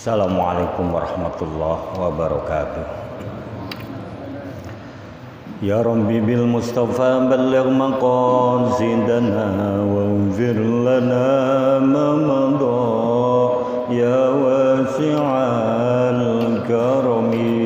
Assalamualaikum warahmatullahi wabarakatuh. Ya Rabbi bil Mustafa balligh maqasidana waghfir lana ma madha ya wasi'al karami.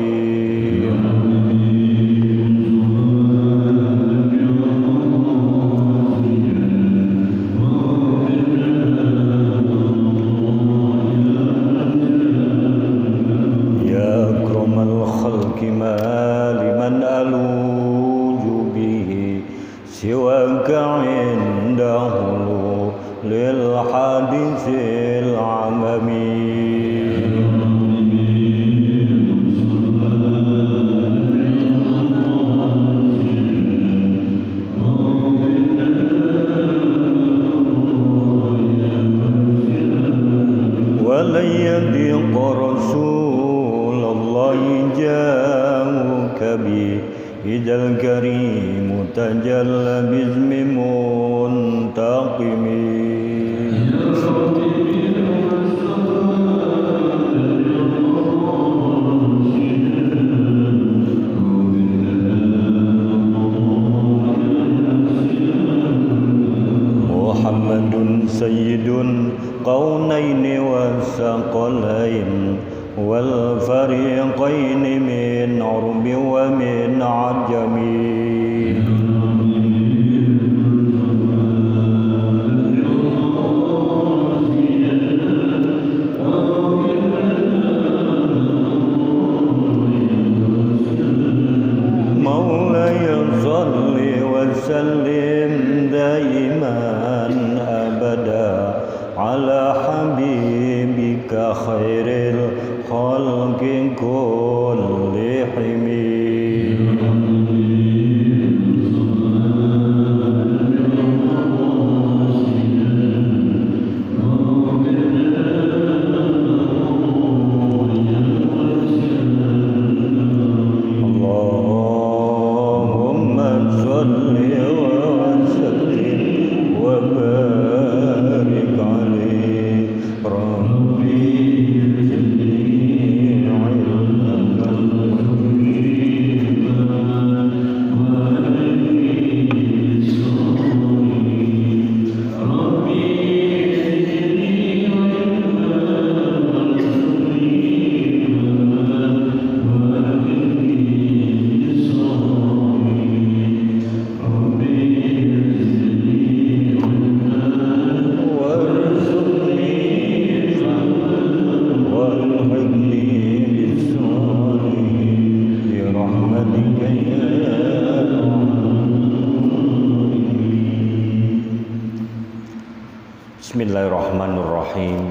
Bismillahirrahmanirrahim.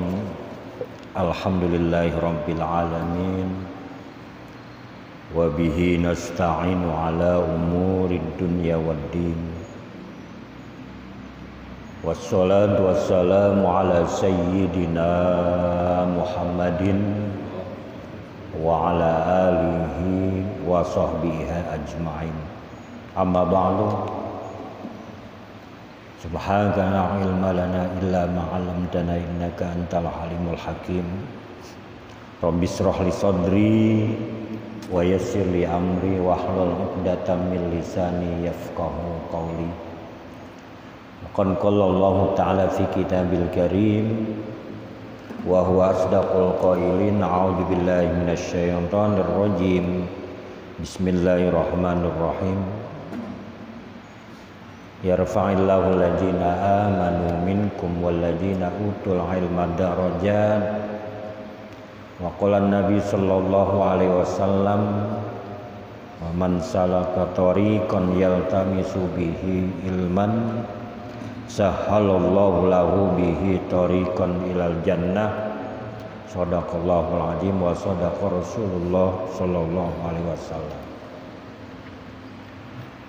Alhamdulillahirabbil alamin. Wa bihi nasta'inu ala umurid dunya waddin. Wassalatu wassalamu ala sayyidina Muhammadin wa ala alihi wa sahbihi ajma'in. Amma ba'du. Subhanaka la ilma lana illa ma 'allamtana innaka antal halimul hakim. Rabbi shrah li sadri wa yassir li amri wahlul 'uqdatam min lisani yafqahu qawli. Qad qala Allah ta'ala fi kitabil karim wa huwa asdaqul qailin. A'udzu billahi minasy syaithanir rajim. Bismillahirrahmanirrahim. Yarfa'illahu alladziina aamanu minkum walladziina utul ilma darajat. Wa qala an-nabi sallallahu alaihi wasallam wa man salaka tariqan yaltamisu bihi ilman sahhalallahu lahu bihi tariqan ilal jannah. Shadaqallahul azim wa shadaqa Rasulullah sallallahu alaihi wasallam.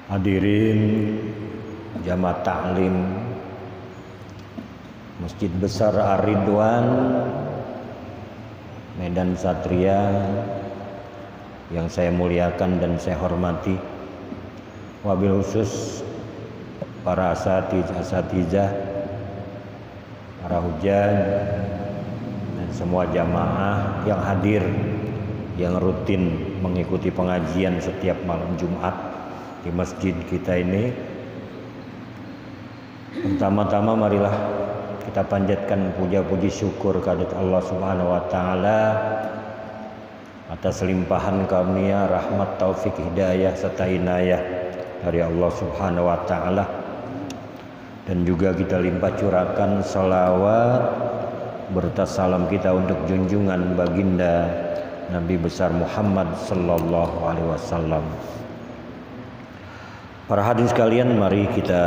Hadirin jamaah taklim Masjid Besar Ar-Ridwan Medan Satria yang saya muliakan dan saya hormati, wabil khusus para asatizah, para hujjah dan semua jamaah yang hadir, yang rutin mengikuti pengajian setiap malam Jumat di masjid kita ini. Pertama-tama marilah kita panjatkan puja-puji syukur kehadirat Allah Subhanahu wa taala atas limpahan karunia, rahmat, taufik, hidayah serta inayah dari Allah Subhanahu wa taala. Dan juga kita limpah curahkan salawat berta salam kita untuk junjungan baginda Nabi besar Muhammad sallallahu alaihi wasallam. Para hadirin sekalian, mari kita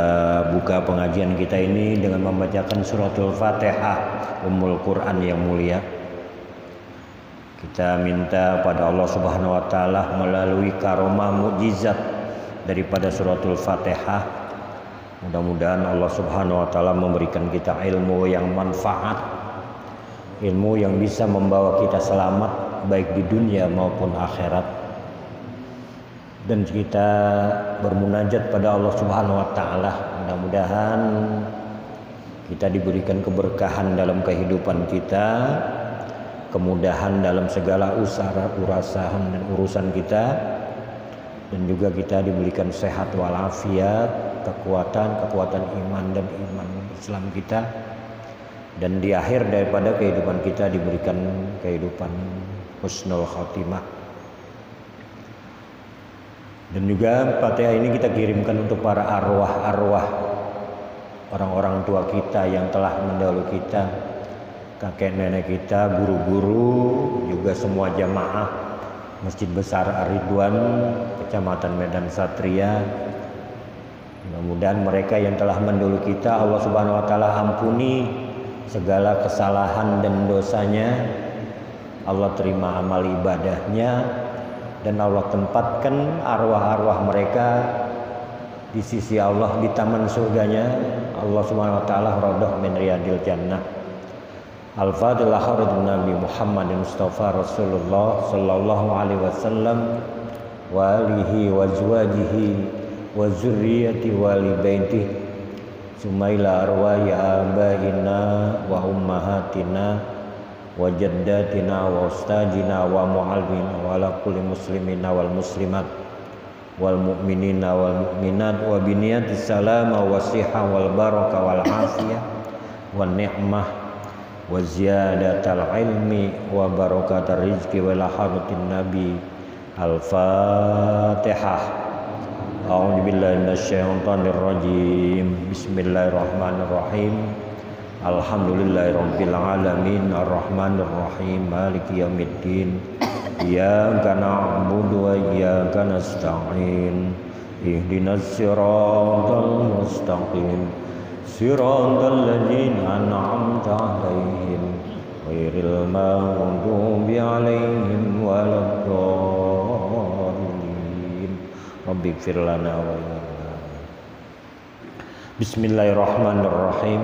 buka pengajian kita ini dengan membacakan suratul Fatihah, Ummul Quran yang mulia. Kita minta pada Allah Subhanahu wa taala melalui karomah mukjizat daripada suratul Fatihah, mudah-mudahan Allah Subhanahu wa taala memberikan kita ilmu yang manfaat, ilmu yang bisa membawa kita selamat baik di dunia maupun akhirat. Dan kita bermunajat pada Allah Subhanahu wa taala, mudah-mudahan kita diberikan keberkahan dalam kehidupan kita, kemudahan dalam segala usaha urasan dan urusan kita, dan juga kita diberikan sehat walafiat, kekuatan iman dan iman Islam kita, dan di akhir daripada kehidupan kita diberikan kehidupan husnul khatimah. Dan juga Fatihah ini kita kirimkan untuk para arwah-arwah orang-orang tua kita yang telah mendahului kita, kakek nenek kita, guru-guru, juga semua jamaah Masjid Besar Ar-Ridwan Kecamatan Medan Satria. Mudah-mudahan mereka yang telah mendahului kita Allah Subhanahu wa taala ampuni segala kesalahan dan dosanya, Allah terima amal ibadahnya, dan Allah tempatkan arwah-arwah mereka di sisi Allah di taman surganya Allah Subhanahu wa taala, radhah min riyadil jannah. Al-Fadhillah Khairun Nabi Muhammad Mustafa Rasulullah sallallahu alaihi wasallam wa alihi wa azwajihi wa zurriyyati wali baitihi sumaila arwahi abaina wa ummahatina wa jaddatina wa ustajina wa mu'allimina wa ala kulli muslimina wal muslimat wal mu'minina wal mu'minat wa biniyatis salama wa siha wal baraka wal afiyah wa ni'mah wa ziyadatal ilmi wa barakatar rizqi wa la haratin nabi. Al-Fatihah. A'udzu billahi minasyaitonir rajim. Bismillahirrahmanirrahim. Alhamdulillahirabbil alamin arrahmanir rahim maliki yaumiddin. Iyyaka na'budu wa iyyaka nasta'in. Ihdinas siratal mustaqim. Siratal ladzina an'amta 'alaihim ghairil maghdubi 'alaihim waladdallin. Rabbighfir lana wa lana. Bismillahirrahmanirrahim.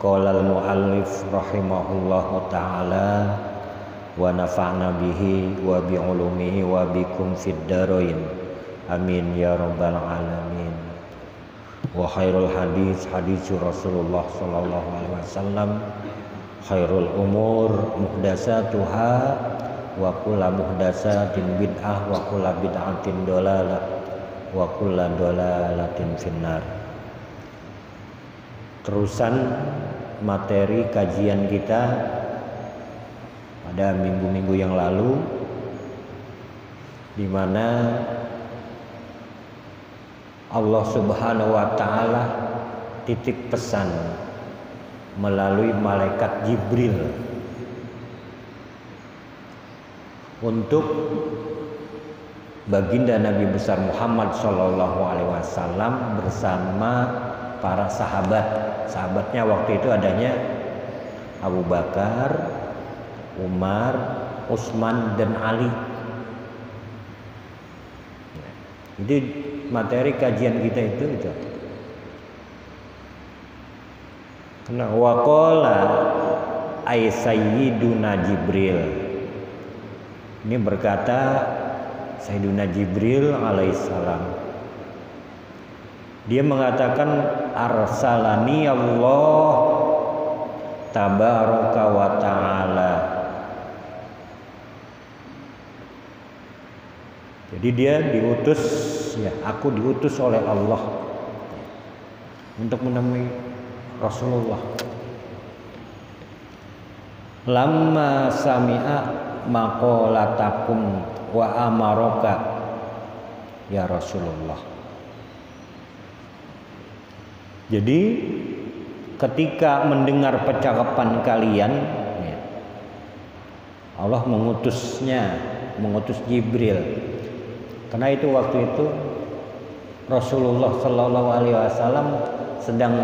Qala al-muallif rahimahullahu ta'ala wa nafa'na bihi wa bi ulumihi wa bikum fid dharain. Amin ya rabbal alamin. Wa khairul hadis Rasulullah sallallahu alaihi wasallam, khairul umur muhdatsatuha wa kullu muhdatsatin bid'ah wa kullu bid'atin dalalah wa kullu dalalatin finnar. Terusan materi kajian kita pada minggu-minggu yang lalu, di mana Allah Subhanahu wa taala titip pesan melalui malaikat Jibril untuk baginda Nabi besar Muhammad sallallahu alaihi wasallam bersama para sahabat. Sahabatnya waktu itu adanya Abu Bakar, Umar, Utsman dan Ali. Jadi materi kajian kita itu. Karena waqala ay sayyiduna Jibril. Ini berkata Sayyiduna Jibril alaihissalam. Dia mengatakan arsalani Allah tabaraka wa ta'ala Jadi dia diutus, ya, aku diutus oleh Allah untuk menemui Rasulullah. Lamma sami'a maqalatakum wa amaraka ya Rasulullah. Jadi ketika mendengar percakapan kalian, ya, Allah mengutus Jibril. Karena itu waktu itu Rasulullah Shallallahu Alaihi Wasallam sedang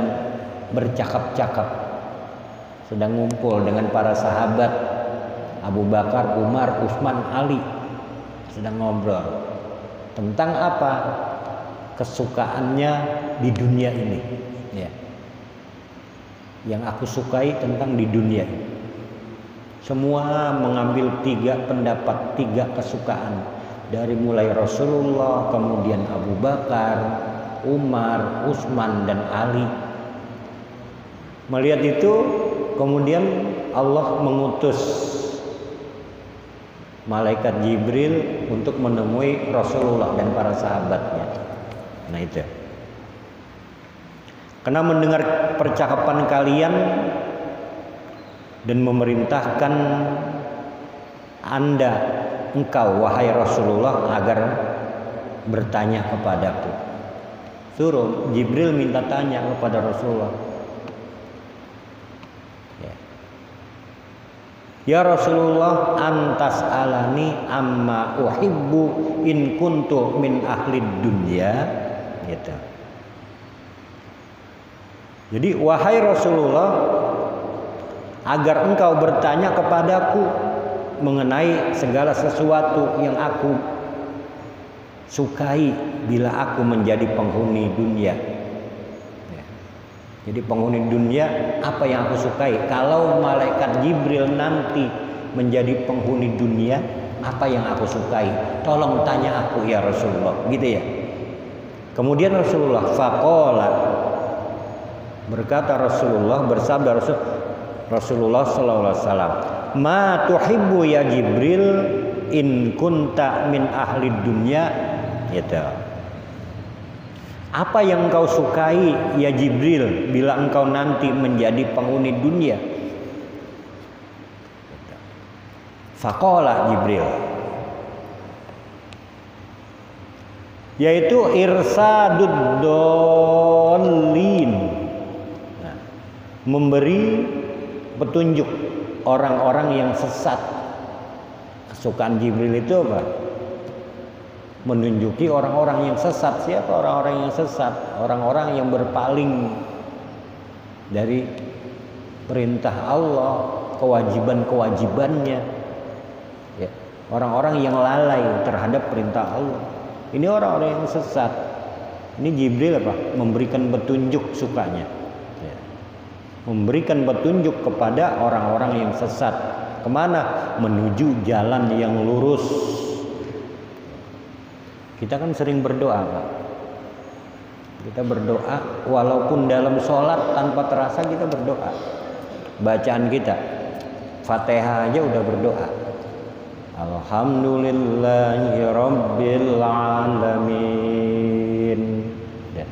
bercakap-cakap, sedang ngumpul dengan para sahabat Abu Bakar, Umar, Utsman, Ali, sedang ngobrol tentang apa? Kesukaannya di dunia ini, ya. Yang aku sukai tentang di dunia ini. Semua mengambil 3 pendapat, 3 kesukaan. Dari mulai Rasulullah, kemudian Abu Bakar, Umar, Utsman, dan Ali. Melihat itu, kemudian Allah mengutus malaikat Jibril untuk menemui Rasulullah dan para sahabatnya. Nah itu. Karena mendengar percakapan kalian dan memerintahkan engkau wahai Rasulullah agar bertanya kepadaku. Suruh Jibril minta tanya kepada Rasulullah. Ya Rasulullah, antas alani amma uhibbu in kuntu min ahli dunya, gitu. Jadi wahai Rasulullah, agar engkau bertanya kepadaku mengenai segala sesuatu yang aku sukai bila aku menjadi penghuni dunia. Jadi penghuni dunia, apa yang aku sukai? Kalau malaikat Jibril nanti menjadi penghuni dunia, apa yang aku sukai? Tolong tanya aku ya Rasulullah, gitu ya. Kemudian Rasulullah faqala, berkata Rasulullah, bersabda Rasulullah sallallahu alaihi wasallam, ma tuhibbu ya Jibril in kunta min ahli dunya, gitu. Apa yang engkau sukai ya Jibril bila engkau nanti menjadi penghuni dunia? Faqala Jibril, yaitu irsadud dallin, nah, memberi petunjuk orang-orang yang sesat. Kesukaan Jibril itu apa? Menunjuki orang-orang yang sesat. Siapa orang-orang yang sesat? Orang-orang yang berpaling dari perintah Allah, kewajiban-kewajibannya, ya. Orang-orang yang lalai terhadap perintah Allah. Ini orang-orang yang sesat. Ini Jibril apa? Memberikan petunjuk sukanya, ya. Memberikan petunjuk kepada orang-orang yang sesat. Kemana? Menuju jalan yang lurus. Kita kan sering berdoa, Pak. Kita berdoa walaupun dalam sholat tanpa terasa kita berdoa. Bacaan kita Fatihah aja udah berdoa. Alhamdulillahi rabbil alamin. Ya.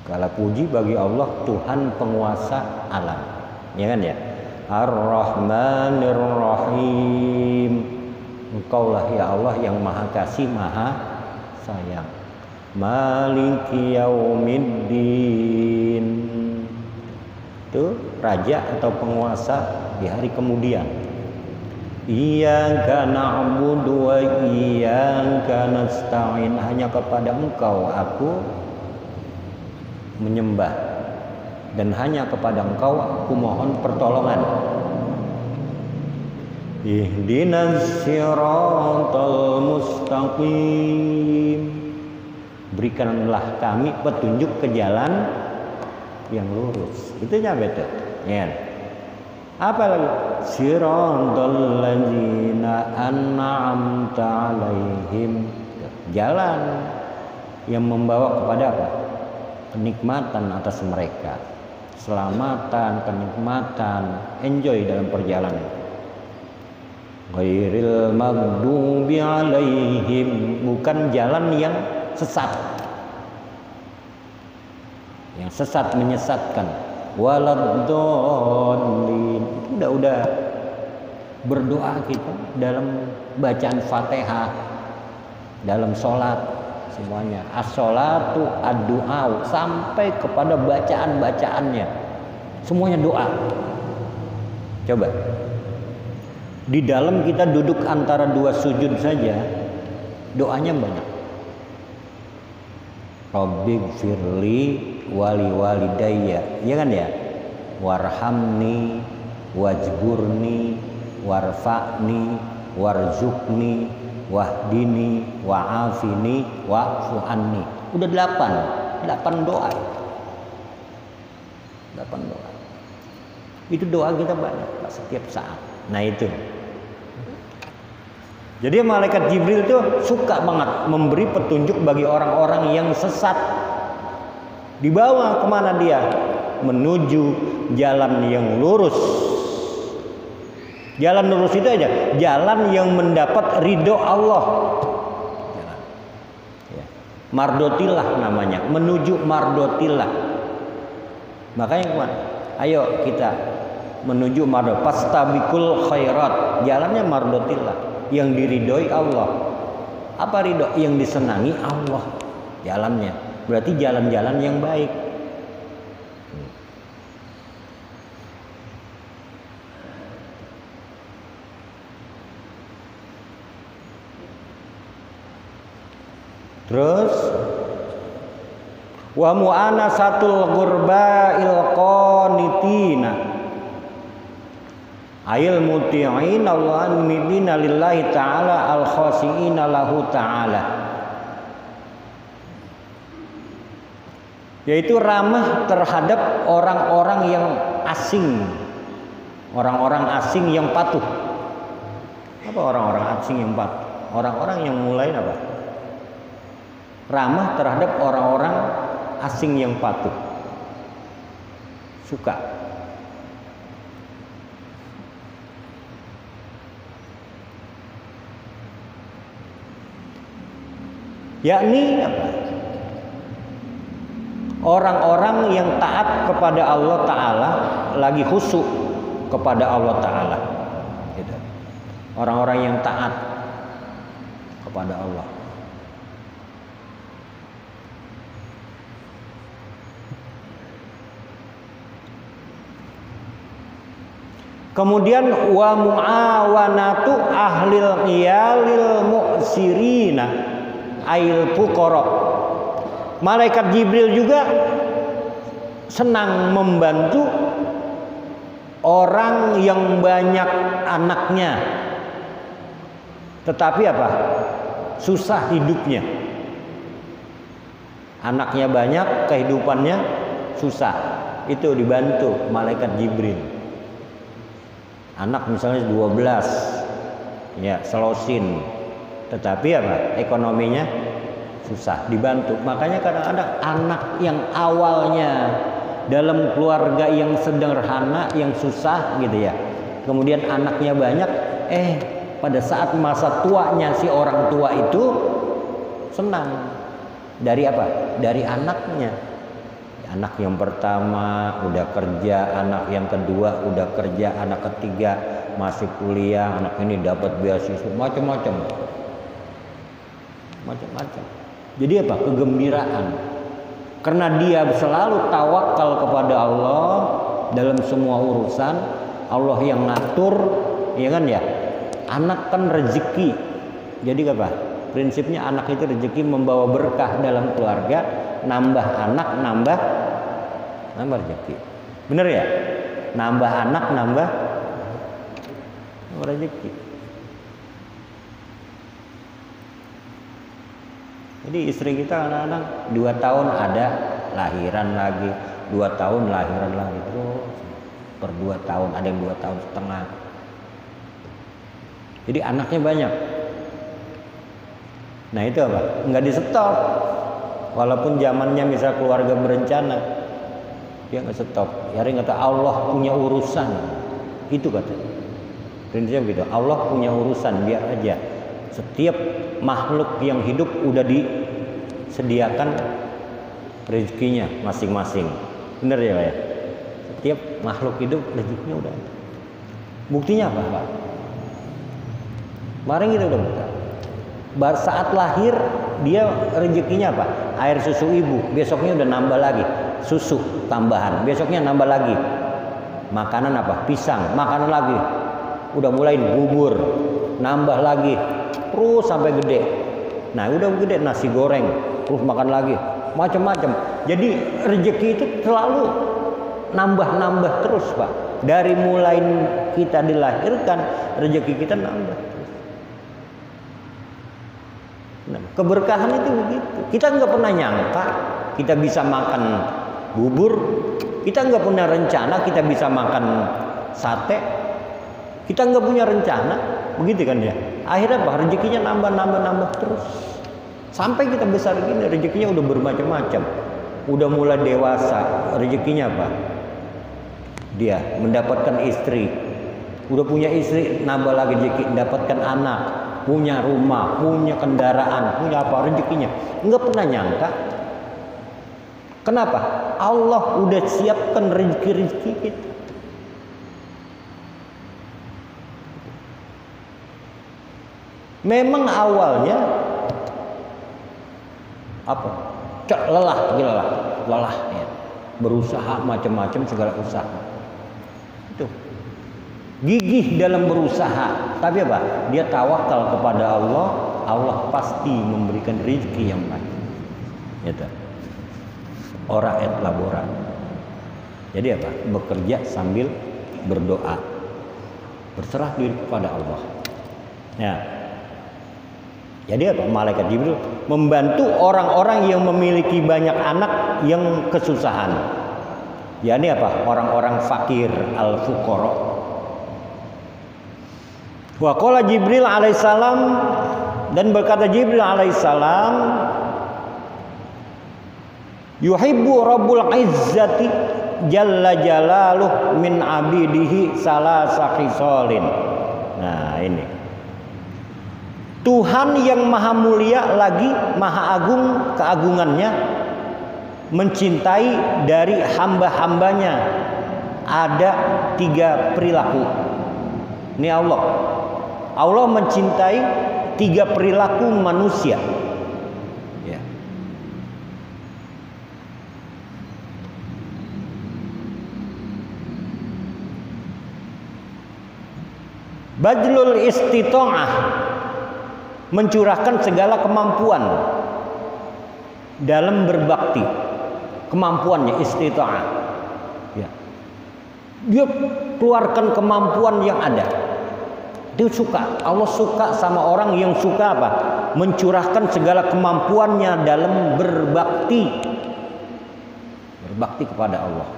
Segala puji bagi Allah, Tuhan penguasa alam. Ya kan ya? Ar-Rahmanir Rahim. Engkaulah ya Allah yang maha kasih, maha sayang. Maliki yaumiddin. Itu raja atau penguasa di hari kemudian. Iyyaka na'budu wa iyyaka nasta'in. Hanya kepada Engkau aku menyembah, dan hanya kepada Engkau aku mohon pertolongan. Ihdinas siratal mustaqim. Berikanlah kami petunjuk ke jalan yang lurus. Itu nyampe tuh. Ya. Apa lagi? Siratal ladzina an'amta alaihim. Jalan yang membawa kepada apa? Kenikmatan atas mereka. Keselamatan, kenikmatan, enjoy dalam perjalanan. Ghairil maghdubi alaihim, bukan jalan yang sesat. Yang sesat menyesatkan. Waladdallin. Udah berdoa kita dalam bacaan Fatihah, dalam sholat semuanya. As-sholatu ad-du'a, sampai kepada bacaan-bacaannya. Semuanya doa. Coba. Di dalam kita duduk antara dua sujud saja, doanya banyak. Rabbighfirli wali walidayya, ya kan ya? Warhamni wajburni warfa'ni warzuqni wahdini wa'afini wa'fu anni. Udah 8 doa. 8 doa. Itu doa kita banyak setiap saat. Nah itu. Jadi malaikat Jibril tuh suka banget memberi petunjuk bagi orang-orang yang sesat. Dibawa kemana dia? Menuju jalan yang lurus. Jalan lurus itu aja, jalan yang mendapat ridho Allah. Ya. Mardotillah namanya, menuju mardotillah. Makanya kemana? Ayo kita menuju mardot. Pastabikul khairat, jalannya mardotillah. Yang diridhoi Allah. Apa ridho? Yang disenangi Allah. Jalannya berarti jalan-jalan yang baik. Terus wa mu'anasatul ghurbail qanitina ayil muti'in Allah midina lillahi ta'ala al khasi'ina lahu ta'ala, yaitu ramah terhadap orang-orang yang asing, orang-orang asing yang patuh. Apa orang-orang asing yang patuh? Orang-orang yang mulai apa? Ramah terhadap orang-orang asing yang patuh. Suka. Yakni apa? Orang-orang yang taat kepada Allah Ta'ala, lagi khusyuk kepada Allah Ta'ala. Gitu. Orang-orang yang taat kepada Allah. Kemudian wa muawanatu ahlil iyalil mu'sirina ail fuqara. Malaikat Jibril juga senang membantu orang yang banyak anaknya, tetapi apa? Susah hidupnya. Anaknya banyak, kehidupannya susah. Itu dibantu malaikat Jibril. Anak misalnya 12, ya selosin, tetapi apa? Ekonominya susah, dibantu. Makanya kadang-kadang anak yang awalnya dalam keluarga yang sederhana, yang susah gitu ya, kemudian anaknya banyak, pada saat masa tuanya si orang tua itu senang. Dari apa? Dari anaknya. Anak yang pertama udah kerja, anak yang kedua udah kerja, anak ketiga masih kuliah, anak ini dapat beasiswa, macam-macam. Jadi apa? Kegembiraan. Karena dia selalu tawakal kepada Allah dalam semua urusan, Allah yang ngatur, ya kan ya? Anak kan rezeki. Jadi apa? Prinsipnya anak itu rezeki, membawa berkah dalam keluarga, nambah anak nambah rezeki. Bener ya? Nambah anak nambah rezeki. Jadi istri kita kadang-kadang 2 tahun ada lahiran lagi, 2 tahun lahiran lagi, terus per 2 tahun, ada yang 2 tahun setengah. Jadi anaknya banyak. Nah itu apa? Nggak di stop. Walaupun zamannya misal keluarga berencana, dia nggak stop. Ya kata Allah punya urusan. Itu katanya. Prinsipnya begitu. Allah punya urusan, biar aja. Setiap makhluk yang hidup udah disediakan rezekinya masing-masing. Bener ya Pak ya? Setiap makhluk hidup rezekinya udah ada. Buktinya apa Pak? Kemarin kita udah buka. Saat lahir dia rezekinya apa? Air susu ibu. Besoknya udah nambah lagi. Susu tambahan. Besoknya nambah lagi. Makanan apa? Pisang. Makanan lagi. Udah mulai bubur, nambah lagi, terus sampai gede. Nah udah gede nasi goreng, terus makan lagi, macam-macam. Jadi rezeki itu selalu nambah-nambah terus Pak. Dari mulai kita dilahirkan, rezeki kita nambah terus. Nah, keberkahan itu begitu. Kita nggak pernah nyangka kita bisa makan bubur, kita nggak punya rencana kita bisa makan sate. Kita nggak punya rencana, begitu kan ya. Akhirnya apa? Rezekinya nambah terus. Sampai kita besar gini, rezekinya udah bermacam-macam. Udah mulai dewasa, rezekinya apa? Dia mendapatkan istri. Udah punya istri, nambah lagi rezeki, mendapatkan anak, punya rumah, punya kendaraan, punya apa? Rezekinya. Nggak pernah nyangka. Kenapa? Allah udah siapkan rezeki kita. Memang awalnya apa? Lelah ya. Berusaha macam-macam segala usaha. Itu. Gigih dalam berusaha, tapi apa? Dia tawakal kepada Allah, Allah pasti memberikan rezeki yang baik. Gitu. Ora et labora. Jadi apa? Bekerja sambil berdoa. Berserah diri kepada Allah. Ya. Jadi apa? Malaikat Jibril membantu orang-orang yang memiliki banyak anak yang kesusahan. Ya ini apa? Orang-orang fakir, al-fuqara. Wa qala Jibril alaihissalam, dan berkata Jibril alaihissalam, yuhibbu rabbul izzati jalla jalaluh min abidihi salasa khisalin. Nah ini Tuhan yang maha mulia lagi maha agung keagungannya mencintai dari hamba-hambanya ada 3 perilaku. Ini Allah mencintai 3 perilaku manusia ya. Badlul istita'ah, mencurahkan segala kemampuan dalam berbakti, kemampuannya istita'ah ya. Dia keluarkan kemampuan yang ada. Dia suka, Allah suka sama orang yang suka apa? Mencurahkan segala kemampuannya dalam berbakti kepada Allah.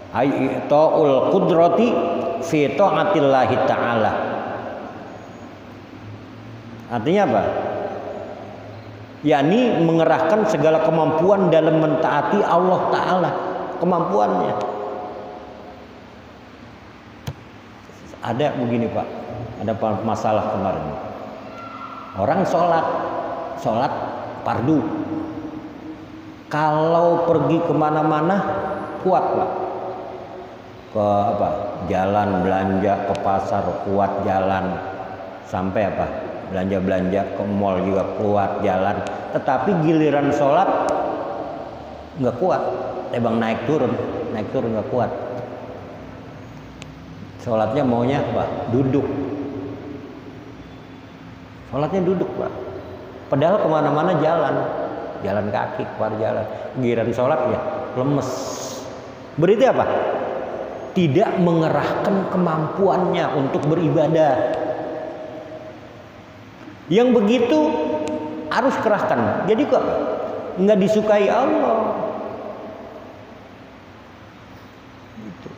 Ai'ta'ul qudrati fi ta'atillahi ta'ala. Artinya apa? Yakni mengerahkan segala kemampuan dalam mentaati Allah Ta'ala. Kemampuannya ada begini Pak, ada masalah kemarin. Orang sholat fardu, kalau pergi kemana-mana kuat Pak, ke apa, jalan belanja, ke pasar kuat jalan, sampai apa, belanja ke mall juga kuat jalan. Tetapi giliran sholat nggak kuat, tebang naik turun nggak kuat. Sholatnya maunya apa? Duduk. Sholatnya duduk Pak. Padahal kemana-mana jalan kaki, keluar jalan. Giliran sholat ya lemes. Berarti apa? Tidak mengerahkan kemampuannya untuk beribadah. Yang begitu harus kerahkan. Jadi kok nggak disukai Allah. Gitu.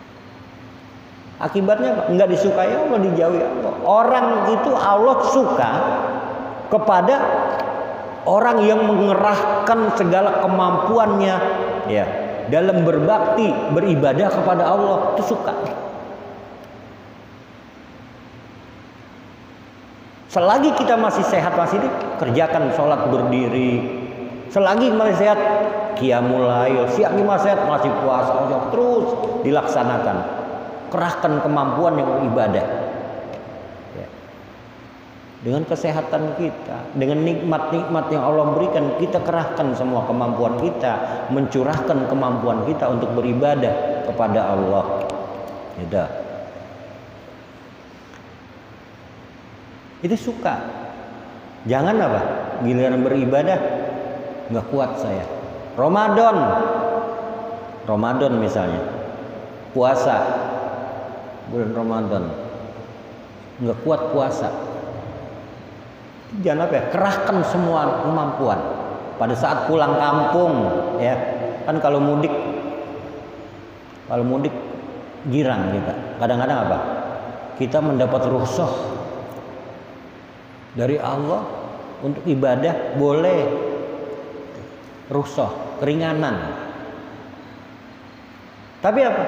Akibatnya apa? Nggak disukai Allah, dijauhi Allah. Orang itu Allah suka kepada orang yang mengerahkan segala kemampuannya ya dalam berbakti, beribadah kepada Allah itu suka. Selagi kita masih sehat, masih kerjakan sholat berdiri. Selagi masih sehat, qiyamul lail. Siang masih sehat, masih puasa, terus dilaksanakan. Kerahkan kemampuan yang ibadah. Ya. Dengan kesehatan kita, dengan nikmat-nikmat yang Allah berikan, kita kerahkan semua kemampuan kita, mencurahkan kemampuan kita untuk beribadah kepada Allah. Ya. Itu suka. Jangan apa? Giliran beribadah nggak kuat saya. Ramadan misalnya, puasa bulan Ramadan nggak kuat puasa. Jangan apa ya? Kerahkan semua kemampuan. Pada saat pulang kampung, ya kan kalau mudik girang kita. Kadang-kadang apa? Kita mendapat rukhsah dari Allah untuk ibadah, boleh rukhsah, keringanan. Tapi apa?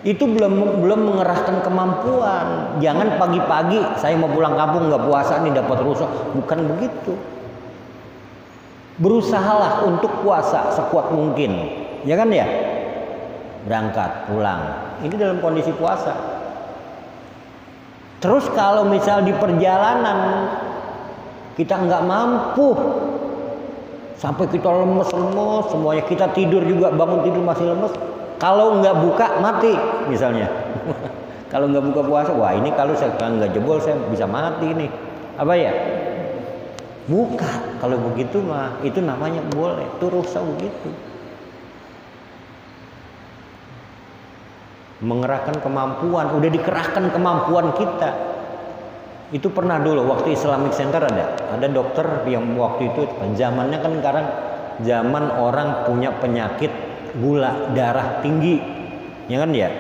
Itu belum mengerahkan kemampuan. Jangan pagi-pagi saya mau pulang kampung nggak puasa nih dapat rukhsah. Bukan begitu. Berusahalah untuk puasa sekuat mungkin. Ya kan ya? Berangkat, pulang. Ini dalam kondisi puasa. Terus kalau misal di perjalanan kita nggak mampu, sampai kita lemes, semuanya kita tidur juga, bangun tidur masih lemes. Kalau nggak buka mati misalnya. Kalau nggak buka puasa, wah ini kalau saya nggak jebol saya bisa mati nih. Apa ya? Buka. Kalau begitu mah itu namanya boleh. Itu rukhsah begitu. Mengerahkan kemampuan, udah dikerahkan kemampuan kita. Itu pernah dulu waktu Islamic Center ada dokter yang waktu itu zamannya kan sekarang zaman orang punya penyakit gula darah tinggi, ya kan ya,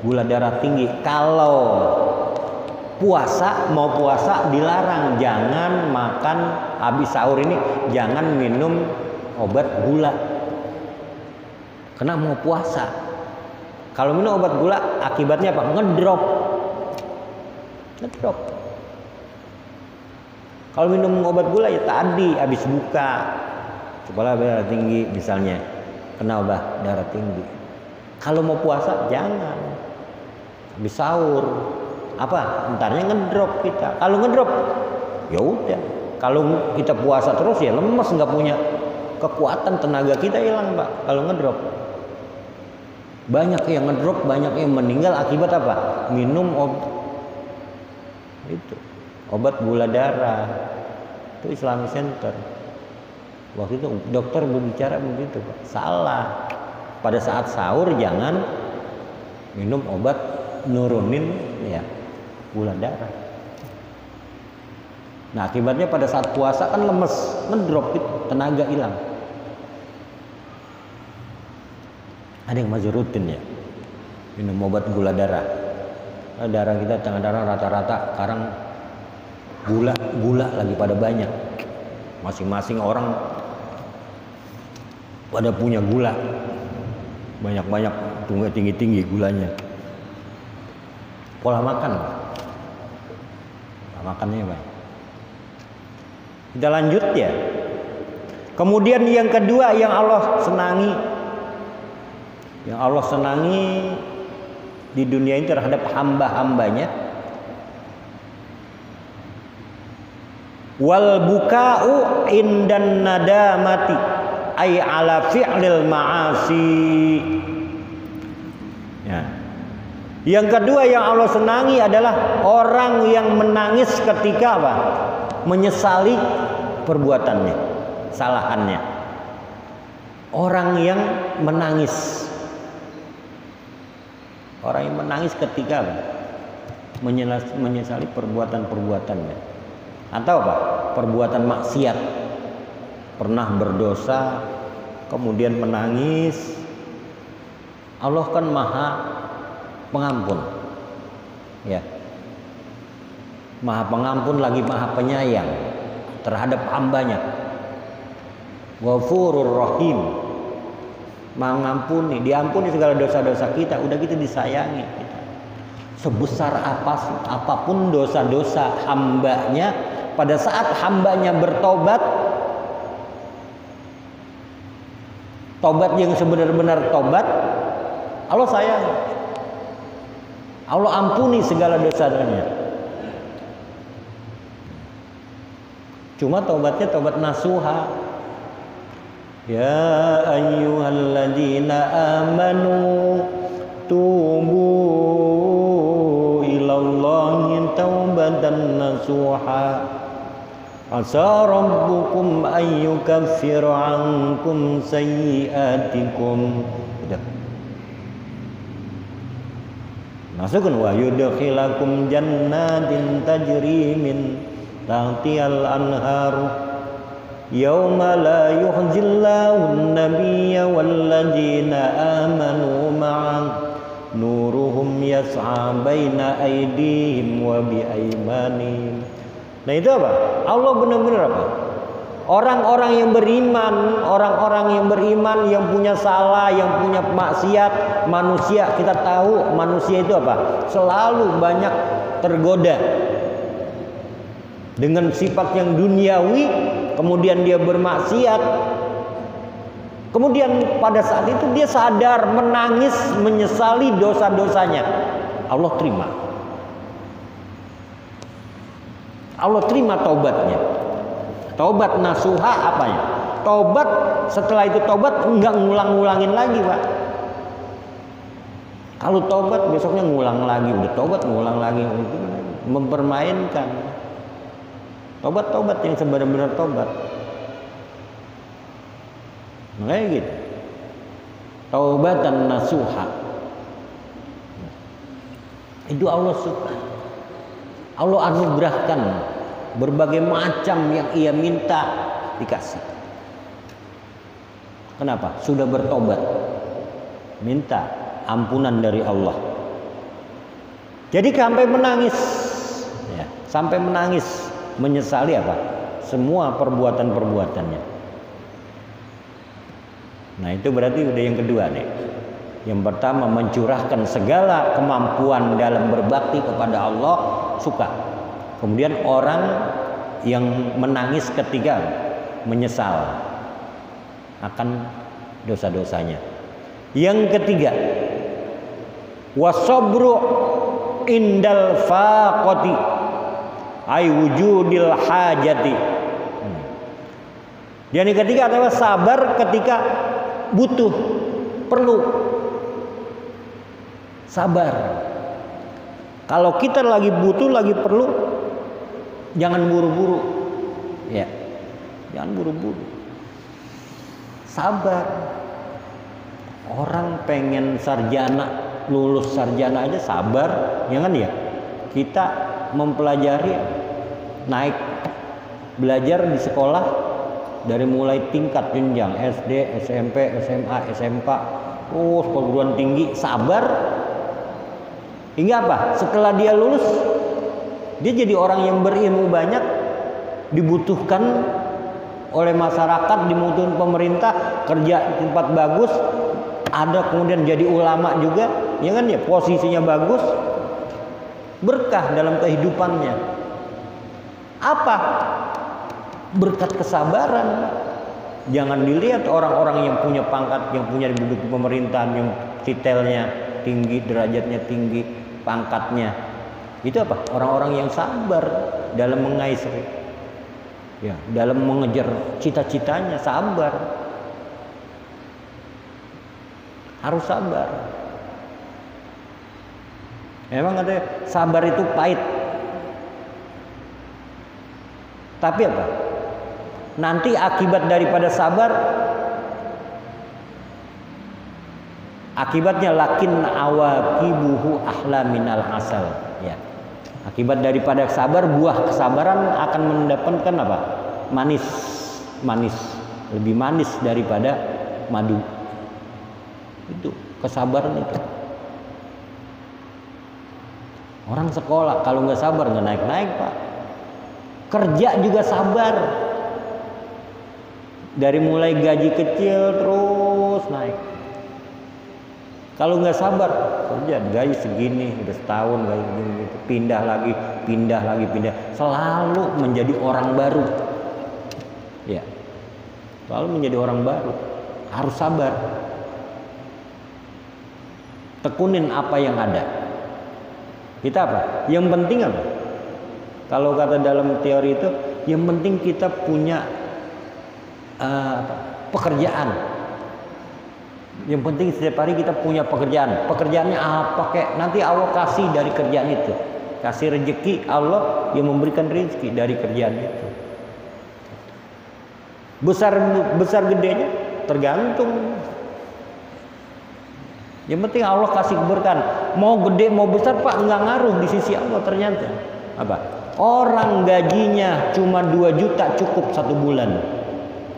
gula darah tinggi. Kalau mau puasa dilarang, jangan makan habis sahur ini, jangan minum obat gula, karena mau puasa. Kalau minum obat gula akibatnya apa? Ngedrop. Kalau minum obat gula ya tadi habis buka, kepala darah tinggi misalnya, kena obat darah tinggi. Kalau mau puasa jangan. Habis sahur apa? Entarnya ngedrop kita. Kalau ngedrop ya udah. Kalau kita puasa terus ya lemes, nggak punya kekuatan, tenaga kita hilang, Pak. Kalau ngedrop. Banyak yang ngedrop, banyak yang meninggal akibat apa? Minum obat gula darah. Itu Islamic Center. Waktu itu dokter berbicara begitu, Pak. Salah. Pada saat sahur jangan minum obat nurunin ya gula darah. Nah, akibatnya pada saat puasa kan lemes, ngedrop gitu, tenaga hilang. Ada yang masih rutin ya minum obat gula darah. Darah kita tengah darah rata-rata sekarang gula lagi pada banyak. Masing-masing orang pada punya gula, banyak-banyak, tinggi-tinggi gulanya. Pola makannya banyak. Kita lanjut ya. Kemudian yang kedua yang Allah senangi di dunia ini terhadap hamba-hambanya, wal buka'u indan nadamati ay ala fi'lil ma'asi. Ya. Yang kedua yang Allah senangi adalah orang yang menangis ketika apa? Menyesali perbuatannya, kesalahannya. Orang yang menangis. Orang yang menangis ketika apa? Menyesali perbuatan-perbuatannya. Atau apa? Perbuatan maksiat. Pernah berdosa, kemudian menangis. Allah kan Maha Pengampun. Ya. Maha Pengampun lagi Maha Penyayang terhadap hambanya. Ghafurur Rahim. mengampuni, diampuni segala dosa-dosa kita, udah gitu disayangi kita. Sebesar apapun dosa-dosa hambanya, pada saat hambanya bertobat, tobat yang sebenar-benar tobat, Allah sayang, Allah ampuni segala dosanya. Cuma tobatnya tobat nasuha. Ya ayyuhalladzina amanu tubu ilallahi taubatan nasuha asa rabbukum ayyukaffir ankum sayyiatikum. Udah. Masukkan wa yudkhilakum jannatin tajri min tahtihal anharu yauma la yukhzillahu an-nabiyya walladzina amanu ma'an nuruhum yas'a baina aydihim wa bi aymanihim. Nah itu apa? Allah benar-benar apa? Orang-orang yang beriman, orang-orang yang beriman, yang punya salah, yang punya maksiat, manusia, kita tahu manusia itu apa? Selalu banyak tergoda dengan sifat yang duniawi, kemudian dia bermaksiat, kemudian pada saat itu dia sadar, menangis, menyesali dosa-dosanya. Allah terima, Allah terima taubatnya. Taubat nasuha apa ya? Taubat, setelah itu taubat enggak ngulang-ngulangin lagi, Pak. Kalau taubat besoknya ngulang lagi, udah taubat ngulang lagi, itu mempermainkan. Tobat yang sebenar-benar tobat. Makanya gitu. Taubatan nasuha. Itu Allah suka. Allah anugerahkan berbagai macam yang ia minta dikasih. Kenapa? Sudah bertobat. Minta ampunan dari Allah. Jadi sampai menangis. Ya, sampai menangis. Menyesali apa? Semua perbuatan-perbuatannya. Nah itu berarti udah yang kedua nih. Yang pertama mencurahkan segala kemampuan dalam berbakti kepada Allah, suka. Kemudian orang yang menangis ketika menyesal akan dosa-dosanya. Yang ketiga, wasabru indal faqati ay wujudil hajati. Yang ketiga adalah sabar ketika butuh, perlu. Sabar. Kalau kita lagi butuh, lagi perlu, jangan buru-buru. Ya. Jangan buru-buru. Sabar. Orang pengen sarjana, lulus sarjana aja sabar, jangan ya. Kita mempelajari, naik belajar di sekolah dari mulai tingkat jenjang SD, SMP, SMA, SMK, perguruan tinggi, sabar hingga apa? Setelah dia lulus, dia jadi orang yang berilmu banyak, dibutuhkan oleh masyarakat, dibutuhkan pemerintah, kerja di tempat bagus, ada kemudian jadi ulama juga, ya kan ya, posisinya bagus, berkah dalam kehidupannya. Apa? Berkat kesabaran. Jangan dilihat orang-orang yang punya pangkat, yang punya duduk di pemerintahan, yang titelnya tinggi, derajatnya tinggi, pangkatnya. Itu apa? Orang-orang yang sabar dalam mengais, ya, dalam mengejar cita-citanya, sabar. Harus sabar. Memang katanya sabar itu pahit. Tapi apa? Nanti akibat daripada sabar, akibatnya lakin awaqibuhu ahla minal asal. Ya. Akibat daripada sabar, buah kesabaran akan mendapatkan apa? Manis, manis, lebih manis daripada madu. Itu kesabaran itu. Orang sekolah kalau nggak sabar nggak naik-naik, Pak. Kerja juga sabar. Dari mulai gaji kecil terus naik. Kalau nggak sabar, kerja gaji segini, udah setahun gaji segini, gitu. Pindah lagi, selalu menjadi orang baru. Ya, selalu menjadi orang baru. Harus sabar. Tekunin apa yang ada. Kita apa? Yang penting apa? Kalau kata dalam teori itu, yang penting kita punya pekerjaan. Yang penting setiap hari kita punya pekerjaan. Pekerjaannya apa kek? Nanti Allah kasih dari kerjaan itu. Kasih rezeki, Allah yang memberikan rezeki dari kerjaan itu. Besar gedenya tergantung. Yang penting Allah kasih keberkahan. Mau gede mau besar Pak nggak ngaruh di sisi Allah ternyata. Apa? Orang gajinya cuma 2 juta cukup 1 bulan.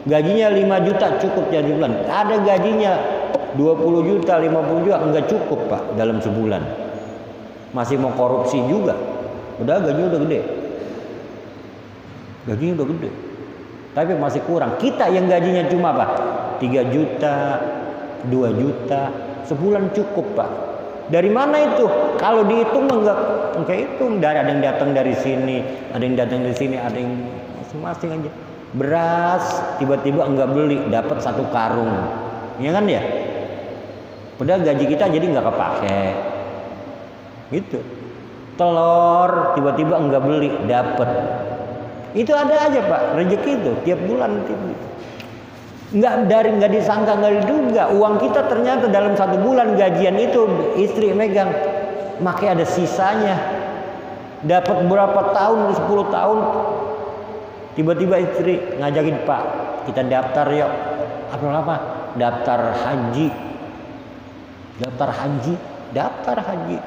Gajinya 5 juta cukup jadi bulan. Ada gajinya 20 juta, 50 juta enggak cukup Pak dalam sebulan. Masih mau korupsi juga. Udah gajinya udah gede. Gajinya udah gede. Tapi masih kurang. Kita yang gajinya cuma apa? 3 juta, 2 juta, sebulan cukup Pak. Dari mana itu? Kalau dihitung enggak hitung. Ada yang datang dari sini, ada yang datang dari sini, ada yang masing-masing aja. Beras tiba-tiba enggak beli, dapat 1 karung. Ya kan ya? Padahal gaji kita jadi nggak kepake, gitu. Telur tiba-tiba enggak beli, dapat. Itu ada aja Pak, rezeki itu tiap bulan itu. Nggak disangka, nggak diduga. Uang kita ternyata dalam 1 bulan gajian itu istri megang, makanya ada sisanya. Dapat berapa tahun, 10 tahun. Tiba-tiba istri ngajakin Pak, kita daftar yuk. Apa? Daftar haji. Daftar haji.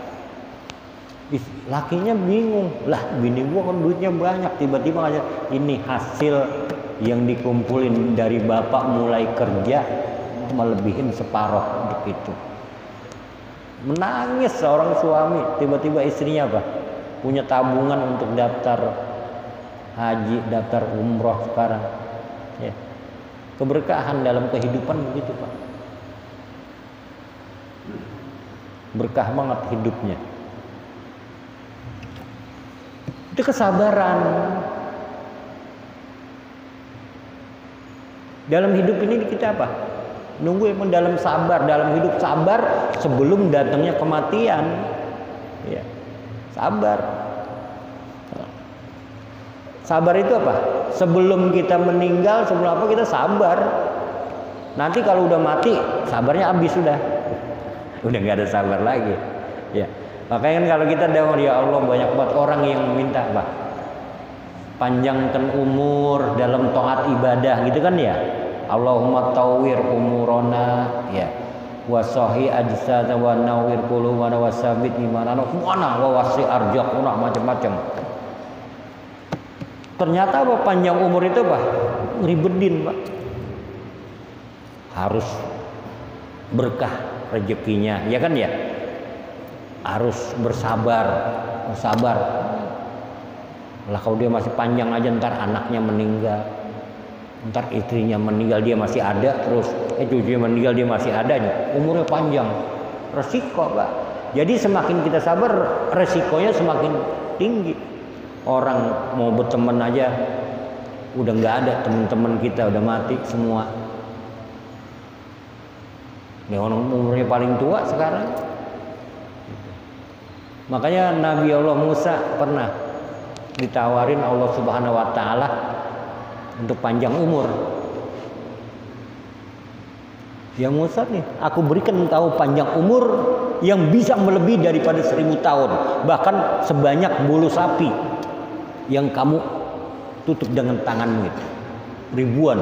Lakinya bingung, lah bini gua kan duitnya banyak, tiba-tiba aja ini hasil yang dikumpulin dari bapak mulai kerja melebihin separuh begitu. Menangis seorang suami, tiba-tiba istrinya apa? Punya tabungan untuk daftar haji, daftar umroh sekarang. Ya. Keberkahan dalam kehidupan begitu Pak. Berkah banget hidupnya. Itu kesabaran. Dalam hidup ini kita apa? Nunggu emang dalam hidup sabar sebelum datangnya kematian. Ya. Sabar. Sabar itu apa? Sebelum kita meninggal, sebelum apa kita sabar. Nanti kalau udah mati, sabarnya habis sudah. Udah nggak ada sabar lagi. Ya. Makanya kan kalau kita doa ya Allah banyak banget orang yang minta apa? Panjangkan umur dalam taat ibadah gitu kan ya. Allahumma tawwir umurona ya. Wa sahih ajsada wa nawwir qulubana wa sabit imanana wa wasi arjaquna macam-macam. Ternyata apa panjang umur itu Pak? Ngeribetin Pak. Harus berkah rezekinya, ya kan ya? Harus bersabar. Lah kalau dia masih panjang aja ntar anaknya meninggal, ntar istrinya meninggal dia masih ada, terus cucunya meninggal dia masih ada, umurnya panjang, resiko Pak. Jadi semakin kita sabar, resikonya semakin tinggi. Orang mau berteman aja udah nggak ada, teman-teman kita udah mati semua. Ini orang umurnya paling tua sekarang. Makanya Nabi Allah Musa pernah ditawarin Allah Subhanahu wa taala untuk panjang umur. Ya Musa nih, aku berikan engkau panjang umur yang bisa melebihi daripada 1000 tahun, bahkan sebanyak bulu sapi yang kamu tutup dengan tanganmu itu. Ribuan.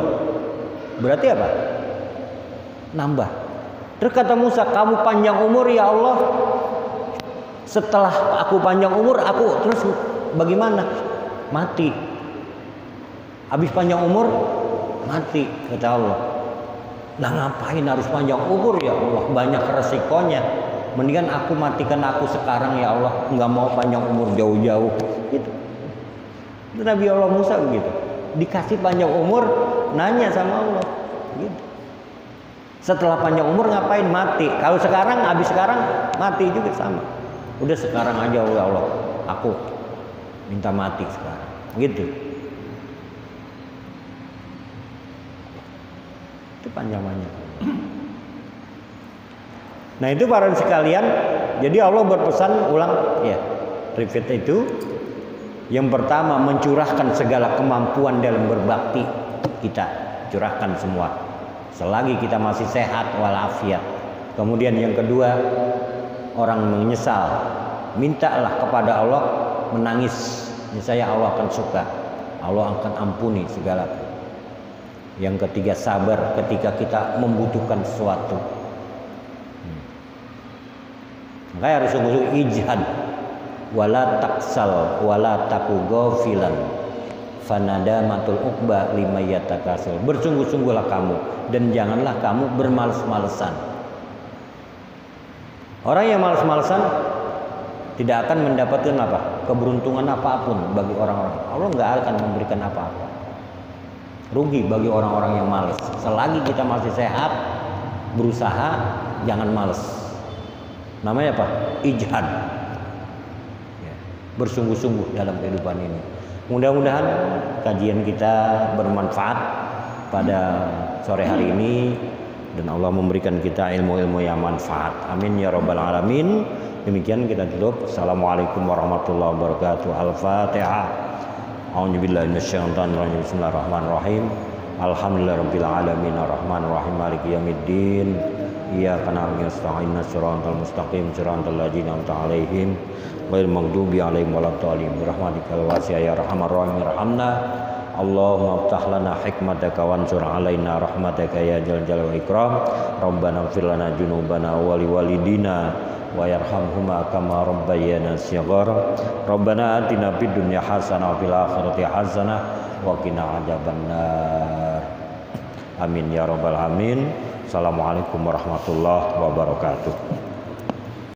Berarti apa? Nambah. Terus kata Musa, kamu panjang umur ya Allah. Setelah aku panjang umur, aku terus bagaimana? Mati. Habis panjang umur, mati, kata Allah. Lah ngapain harus panjang umur ya Allah? Banyak resikonya. Mendingan aku matikan aku sekarang ya Allah. Nggak mau panjang umur jauh-jauh. Gitu. Itu Nabi Allah Musa begitu. Dikasih panjang umur, nanya sama Allah. Gitu. Setelah panjang umur ngapain? Mati. Kalau sekarang, habis sekarang mati juga sama. Udah sekarang aja ya Allah, aku minta mati sekarang. Gitu. Itu panjang-panjang. Nah itu para sekalian, jadi Allah berpesan ulang ya, repeat itu. Yang pertama mencurahkan segala kemampuan dalam berbakti kita, curahkan semua selagi kita masih sehat walafiat. Kemudian yang kedua, orang menyesal, mintalah kepada Allah, menangis, niscaya Allah akan suka, Allah akan ampuni segala. Yang ketiga, sabar ketika kita membutuhkan sesuatu. Makanya harus sungguh-sungguh ijhad, wala taksal wala taku ghafilan fanadamatul uqba lima yatakasil. Bersungguh-sungguhlah kamu dan janganlah kamu bermalas-malesan. Orang yang malas-malesan tidak akan mendapatkan apa? Keberuntungan apapun bagi orang-orang. Allah nggak akan memberikan apa-apa. Rugi bagi orang-orang yang malas. Selagi kita masih sehat, berusaha, jangan malas. Namanya apa? Ijhad. Bersungguh-sungguh dalam kehidupan ini. Mudah-mudahan kajian kita bermanfaat pada sore hari ini dan Allah memberikan kita ilmu-ilmu yang manfaat. Amin ya rabbal alamin. Demikian kita tutup. Assalamualaikum warahmatullahi wabarakatuh. Al-Fatihah. A'udzubillahi minasyaitonir rajim. Bismillahirrahmanirrahim. Alhamdulillahirabbil alamin arrahmanir rahim maliki yaumiddin. Iyyaka na'budu wa nasta'inu shiratal mustaqim shiratal ladzina an'amta 'alaihim ghairil maghdubi 'alaihim waladdallin. Birahmatikal wasi'a ya arhamar rahimin irhamna. Allahumma iftah lana hikmataka wansur 'alaina rahmataka ya dzal jalali wal ikram. Rabbana ighfir lana dzunubana wa liwalidina wa yarhamhuma kama rabbayana shighara. Rabbana atina fid dunya hasanah wa fil akhirati hasanah wa qina adzabannar. Amin ya rabbal alamin. Assalamualaikum warahmatullahi wabarakatuh.